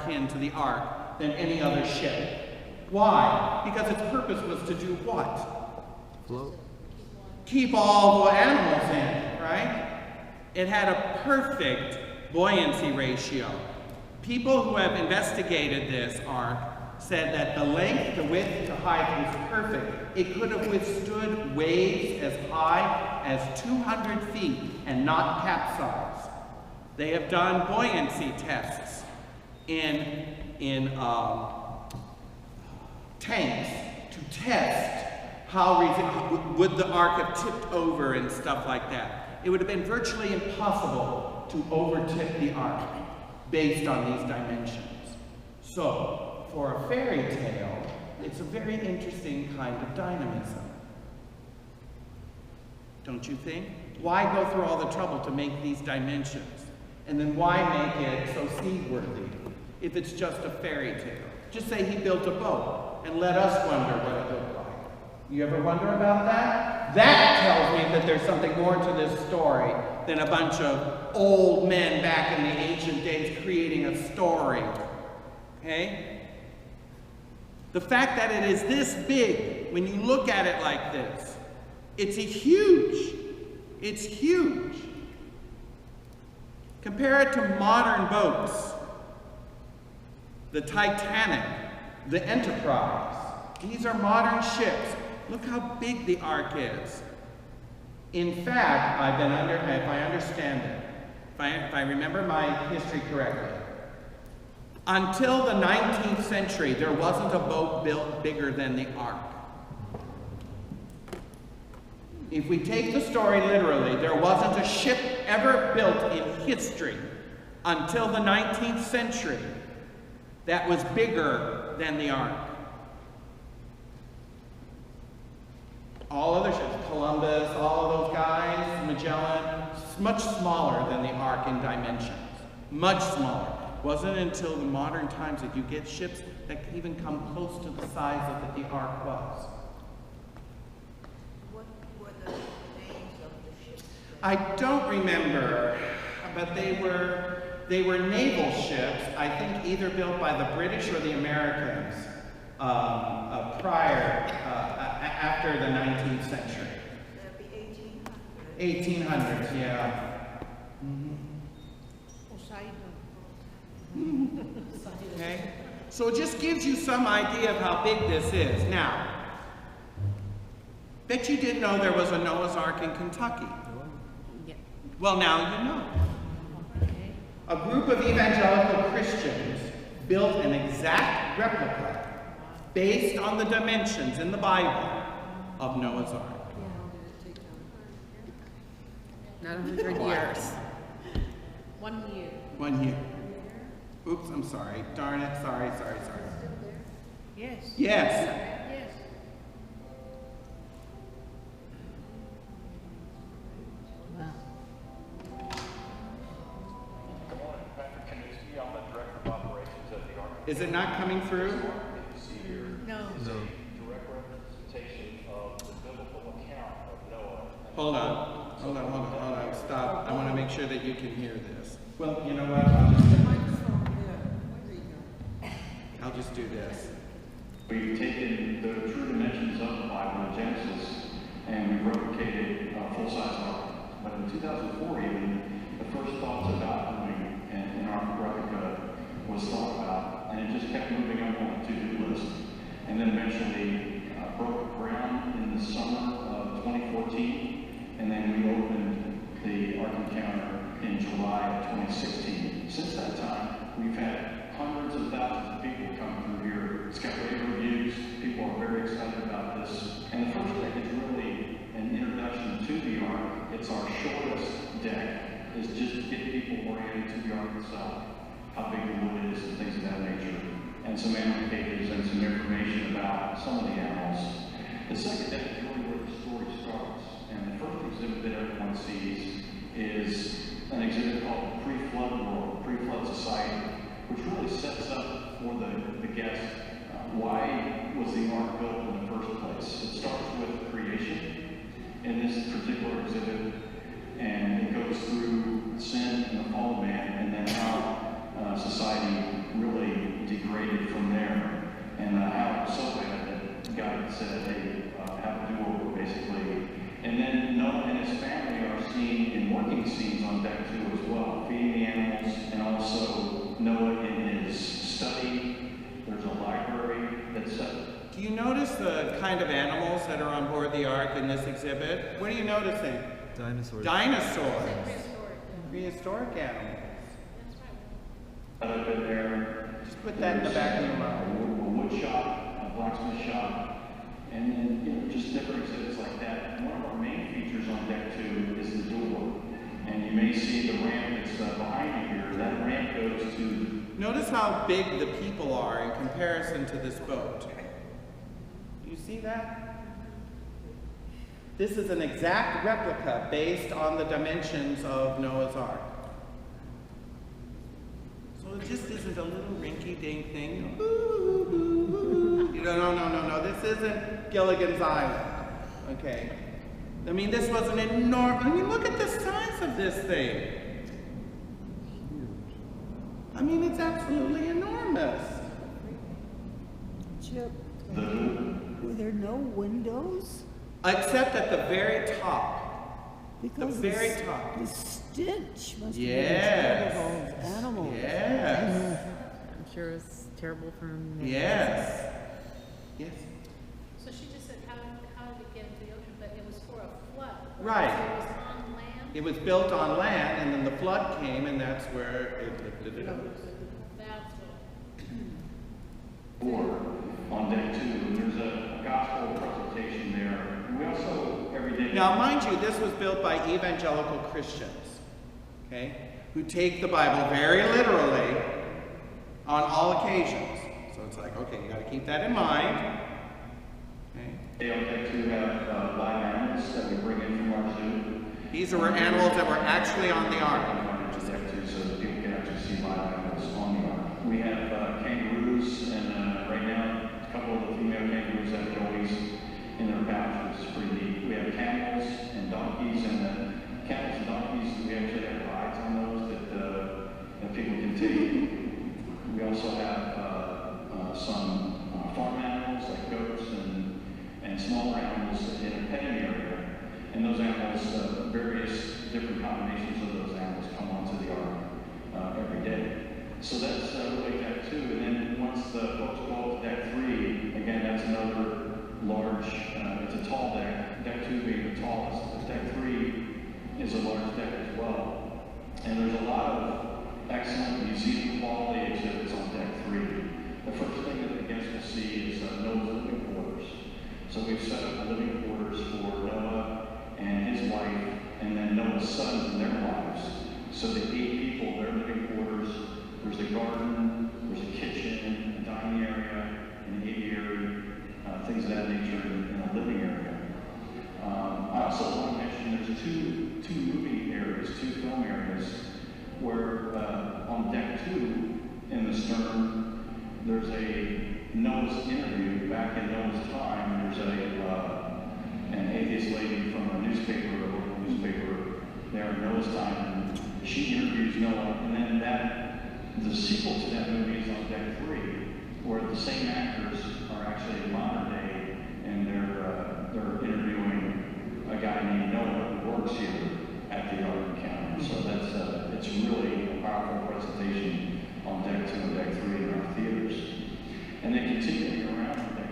akin to the ark than any other ship. Why? Because its purpose was to do what? Float. Keep all the animals in, right? It had a perfect buoyancy ratio. People who have investigated this ark said that the length, the width, the height was perfect. It could have withstood waves as high as 200 feet and not capsize. They have done buoyancy tests in tanks to test how would the ark have tipped over and stuff like that. It would have been virtually impossible to overtip the ark based on these dimensions. So, for a fairy tale, it's a very interesting kind of dynamism. Don't you think? Why go through all the trouble to make these dimensions? And then why make it so seaworthy if it's just a fairy tale? Just say he built a boat and let us wonder what it looked like. You ever wonder about that? That tells me that there's something more to this story than a bunch of old men back in the ancient days creating a story. Okay? The fact that it is this big, when you look at it like this, it's huge. It's huge. Compare it to modern boats. The Titanic, the Enterprise. These are modern ships. Look how big the ark is. In fact, if I understand it, if I remember my history correctly, until the 19th century, there wasn't a boat built bigger than the ark. If we take the story literally, there wasn't a ship ever built in history until the 19th century that was bigger than the ark. All other ships, Columbus, all of those guys, Magellan, much smaller than the ark in dimensions. Much smaller. Wasn't until the modern times that you get ships that can even come close to the size that the ark was. What were the names of the ships? I don't remember, but they were naval ships, I think either built by the British or the Americans after the 19th century. That'd be 1800s. 1800s, yeah. Okay, so it just gives you some idea of how big this is. Now, bet you didn't know there was a Noah's Ark in Kentucky. Yeah. Well, now you know. A group of evangelical Christians built an exact replica based on the dimensions in the Bible of Noah's Ark. Not 100 years. 1 year. 1 year. Oops, I'm sorry. Darn it. Sorry. Yes. Yes. Yes. Wow. Good morning, Patrick Kaminsky. I'm the Director of Operations at the Ark. Is it not coming through? You see here No. is a direct representation of the biblical account of Noah. Hold on. Stop. I want to make sure that you can hear this. Well, you know what? I'll just do this. We've taken the true dimensions of the Bible in Genesis and we've replicated a full-size ark. But in 2004 even, the first thoughts about doing an ark replica was thought about, and it just kept moving up on the to-do list. And then eventually broke ground in the summer of 2014, and then we opened the Ark Encounter in July of 2016. Since that time, we've had hundreds of thousands of people come through here. It's got rave reviews. People are very excited about this. And the first deck is really an introduction to the Ark. It's our shortest deck. It's just to get people oriented to the Ark itself, how big the wood is and things of that nature, and some animal pages and some information about some of the animals. The second deck is really where the story starts. And the first exhibit that everyone sees is an exhibit called Pre-Flood World, Pre-Flood Society, which really sets up for the guest why was the ark built in the first place. It starts with creation in this particular exhibit, and it goes through sin and the fall of man, and then how society really feeding scenes on deck 2 as well, feeding the animals, and also Noah in his study. There's a library that's set. Do you notice the kind of animals that are on board the ark in this exhibit? What are you noticing? Dinosaurs. Dinosaurs. Prehistoric animals. Other bit there. Just put that in the back of your mind. A wood shop, a blacksmith shop, and then, you know, just different exhibits like that. And one of our main features on deck 2 is the door. And you may see the ramp that's behind you here. That ramp goes to... Notice how big the people are in comparison to this boat. You see that? This is an exact replica based on the dimensions of Noah's Ark. So it just isn't a little rinky-dink thing. You know, no. This isn't Gilligan's Island. Okay. I mean, this was an enormous. I mean, look at the size of this thing. I mean, it's absolutely enormous. Chip, were there no windows? Except at the very top. Because the very top. The stench must Yes. have been terrible of animals. Yes. I'm sure it's terrible for him. Yes. Yes. So she just said, how did it get into the ocean? But it was for a flood. Right. So it was on land? It was built on land, and then the flood came, and that's where it lifted it up. That's what. Or on deck 2, there's a gospel presentation there. We also, every day... Now, mind you, this was built by evangelical Christians, okay, who take the Bible very literally on all occasions. So it's like, okay, you got to keep that in mind. Okay. They on deck 2 have live animals that we bring in from our zoo. These are animals that were actually on the ark. Just deck 2, so that people can actually see live animals on the ark. We have kangaroos, and right now, a couple of the female kangaroos have joeys in their pouch, which is pretty neat. We have camels and donkeys, and the camels and donkeys, we actually have rides on those that people can take. We also have some farm animals like goats and smaller animals in a petting area. And those animals, various different combinations of those animals come onto the ark every day. So that's really deck 2. And then once the folks go up to deck 3, again, that's another large, it's a tall deck. Deck 2 being the tallest, but deck 3 is a large deck as well. And there's a lot of excellent museum quality exhibits on deck 3. The first thing that the guests will see is Noah's living quarters. So we've set up living quarters for Noah and his wife, and then Noah's sons and their wives. So the 8 people, their living quarters. There's a garden, there's a kitchen, a dining area, an aviary, things of that nature in a living area. I also want to mention there's two movie areas, 2 film areas, where on deck 2 in the stern, there's a Noah's interview back in Noah's time. There's an atheist lady from a newspaper, a local newspaper there in Noah's time, and she interviews Noah, and then the sequel to that movie is on deck 3, where the same actors are actually in modern day, and they're interviewing a guy named Noah who works here at the Ark Encounter. So that's it's really a powerful presentation on deck 2 and deck 3 in our theaters. And then continuing around on deck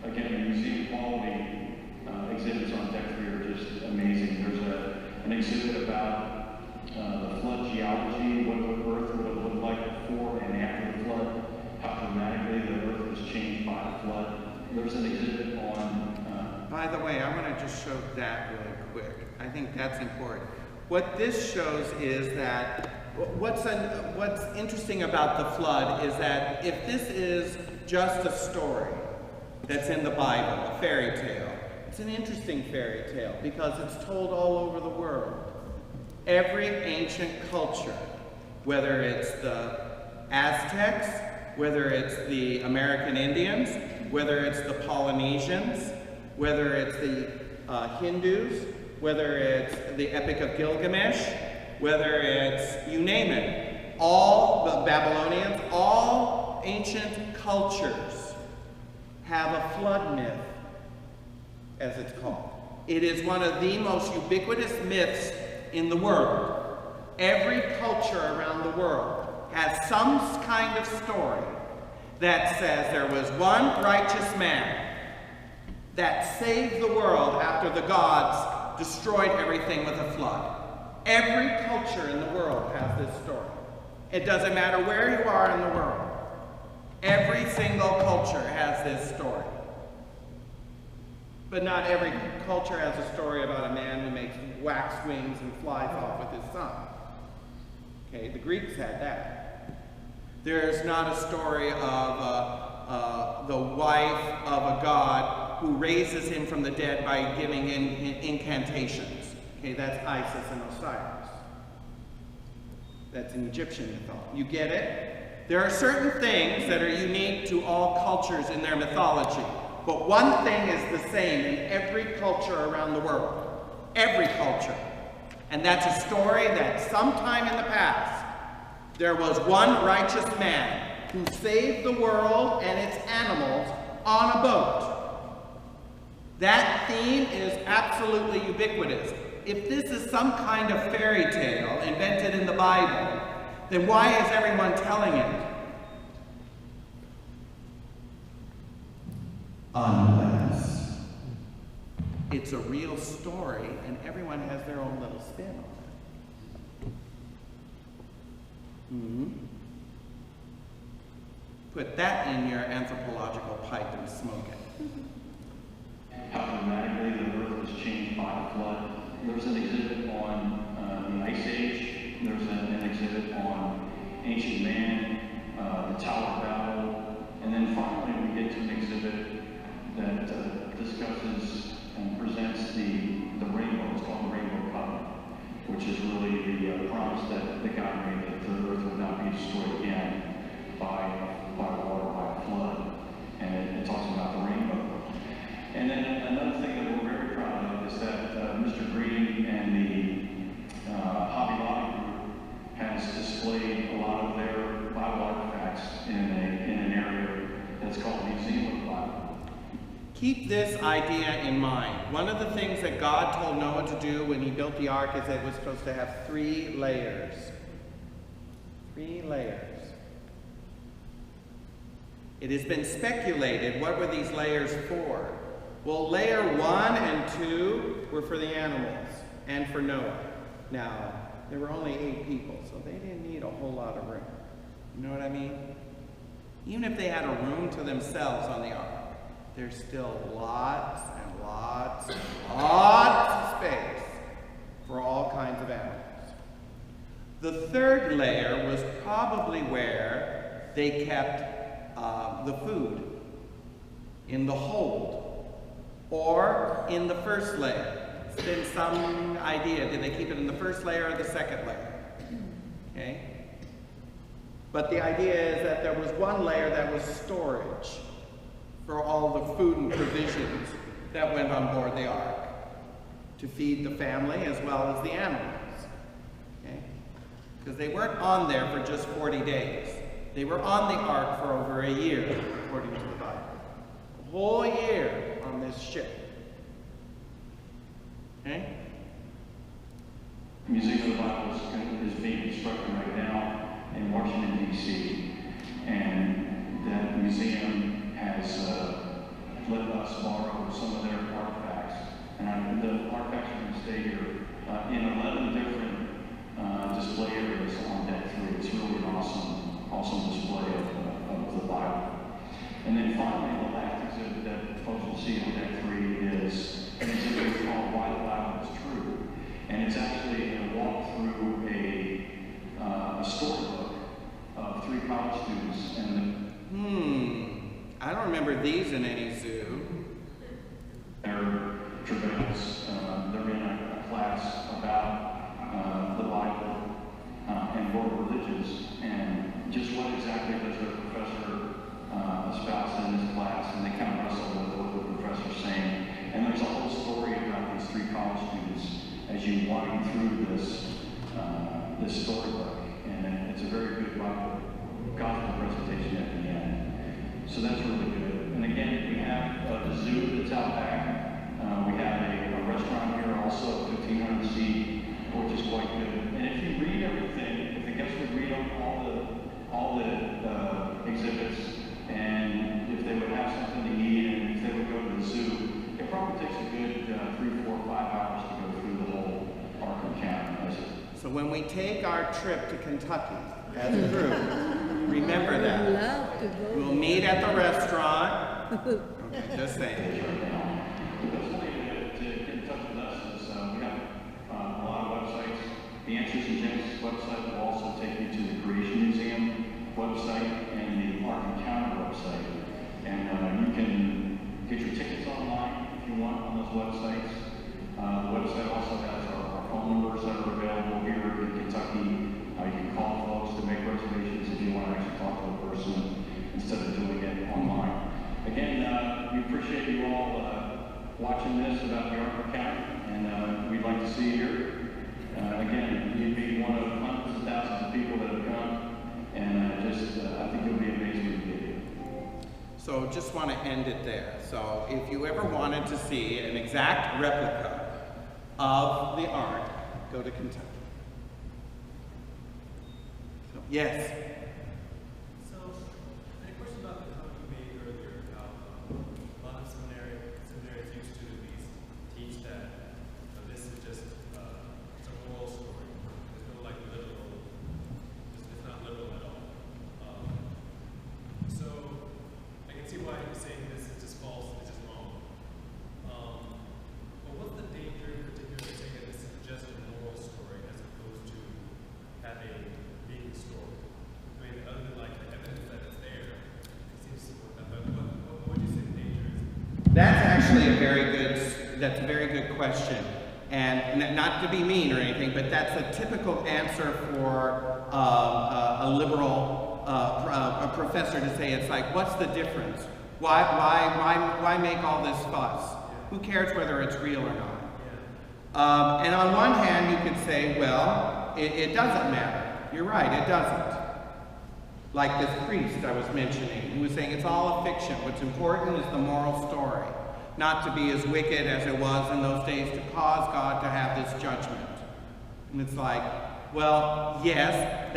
3, again, the museum quality exhibits on deck 3 are just amazing. There's an exhibit about the flood geology, what the Earth would have looked like before and after the flood, how dramatically the Earth was changed by the flood. There's an exhibit on... By the way, I want to just show that really quick. I think that's important. What this shows is that what's interesting about the flood is that if this is just a story that's in the Bible, a fairy tale, it's an interesting fairy tale because it's told all over the world. Every ancient culture, whether it's the Aztecs, whether it's the American Indians, whether it's the Polynesians, whether it's the Hindus, whether it's the Epic of Gilgamesh, whether it's, you name it, all the Babylonians, all ancient cultures have a flood myth, as it's called. It is one of the most ubiquitous myths in the world, every culture around the world has some kind of story that says there was one righteous man that saved the world after the gods destroyed everything with a flood. Every culture in the world has this story. It doesn't matter where you are in the world. Every single culture has this story. But not every culture has a story about a man who makes wax wings and flies off with his son. Okay, the Greeks had that. There's not a story of the wife of a god who raises him from the dead by giving incantations. Okay, that's Isis and Osiris. That's an Egyptian mythology. You get it? There are certain things that are unique to all cultures in their mythology. But one thing is the same in every culture around the world. Every culture. And that's a story that sometime in the past, there was one righteous man who saved the world and its animals on a boat. That theme is absolutely ubiquitous. If this is some kind of fairy tale invented in the Bible, then why is everyone telling it? Unless it's a real story and everyone has their own little spin on it. Put that in your anthropological pipe and smoke it. How dramatically the earth was changed by the flood. There's an exhibit on the Ice Age. There's an exhibit on ancient man, the Tower of Babel, and then finally we get to an exhibit that discusses and presents the rainbow. It's called the Rainbow Covenant, which is really the promise that God made that the earth would not be destroyed again by water, by a flood. And it talks about the rainbow. And then another thing that we're very proud of is that Mr. Green and the Hobby Lobby group has displayed a lot of their Bible artifacts in an area that's called the Museum of the Bible. Keep this idea in mind. One of the things that God told Noah to do when he built the ark is that it was supposed to have 3 layers. 3 layers. It has been speculated, what were these layers for? Well, layer 1 and 2 were for the animals and for Noah. Now, there were only 8 people, so they didn't need a whole lot of room. You know what I mean? Even if they had a room to themselves on the ark, there's still lots and lots and lots of space for all kinds of animals. The 3rd layer was probably where they kept the food, in the hold, or in the 1st layer. It's been some idea, did they keep it in the 1st layer or the 2nd layer? Okay? But the idea is that there was one layer that was storage for all the food and provisions that went on board the ark to feed the family as well as the animals. Okay? Because they weren't on there for just 40 days. They were on the ark for over a year, according to the Bible. A whole year on this ship. Okay? The Museum of the Bible is being constructed right now in Washington, D.C. And that museum has let us borrow some of their artifacts. And the artifacts are going to stay here in 11 different display areas on deck 3. It's really an awesome display of the Bible. And then finally, the last exhibit that folks will see on deck 3 is an exhibit called Why the Bible is True. And it's actually a walk through a storybook of 3 college students. I don't remember these in any zoo. They're travails. They're in a class about the Bible and world religions, and just what exactly does the professor espouse in his class, and they kind of wrestle with what the professor's saying. And there's a whole story about these 3 college students as you wind through this storybook, and it's a very good Bible gospel presentation at the end. So that's really good. And again, we have the zoo that's out back. We have a restaurant here also, 1,500 seat, which is like and if you read everything, if the guests would read all the exhibits, and if they would have something to eat, and if they would go to the zoo, it probably takes a good 3, 4, 5 hours to go through the whole Arkham County. So when we take our trip to Kentucky as a group, remember that. Love to go. We'll meet at the restaurant. Okay, just saying. The best way to get in touch with us is we have a lot of websites. The Answers in Genesis website will also take you to the Creation Museum website and the Arkham County website. And you can get your tickets online if you want on those websites. The website also has our phone numbers that are available here in Kentucky. You can call folks to make reservations if you want to actually talk to a person instead of doing it online. Again, we appreciate you all watching this about the Arkham County, and we'd like to see you here. Again, you'd be one of hundreds of thousands of people that have come, and I think you'll be amazed when you get here. So just want to end it there. So if you ever wanted to see an exact replica of the art, go to Kentucky. So, yes? So, a question about the comment you made earlier about a lot of seminaries used to at least teach that this is just it's a moral story. There's no like literal, it's not literal at all. So I can see why you're saying this is just false, it's just wrong. But what's the danger in particular saying that this is just a moral story as opposed to having being a story? I mean, other than like the evidence that it's there, it seems to work. But what would you say the danger is? That's actually a very good question. And not to be mean or anything, but that's a typical answer for a liberal a professor to say. It's like, what's the difference? Why make all this fuss? Who cares whether it's real or not? And on one hand, you could say, well, it doesn't matter. You're right, it doesn't. Like this priest I was mentioning, who was saying it's all a fiction. What's important is the moral story. Not to be as wicked as it was in those days to cause God to have this judgment. And it's like, well, yes,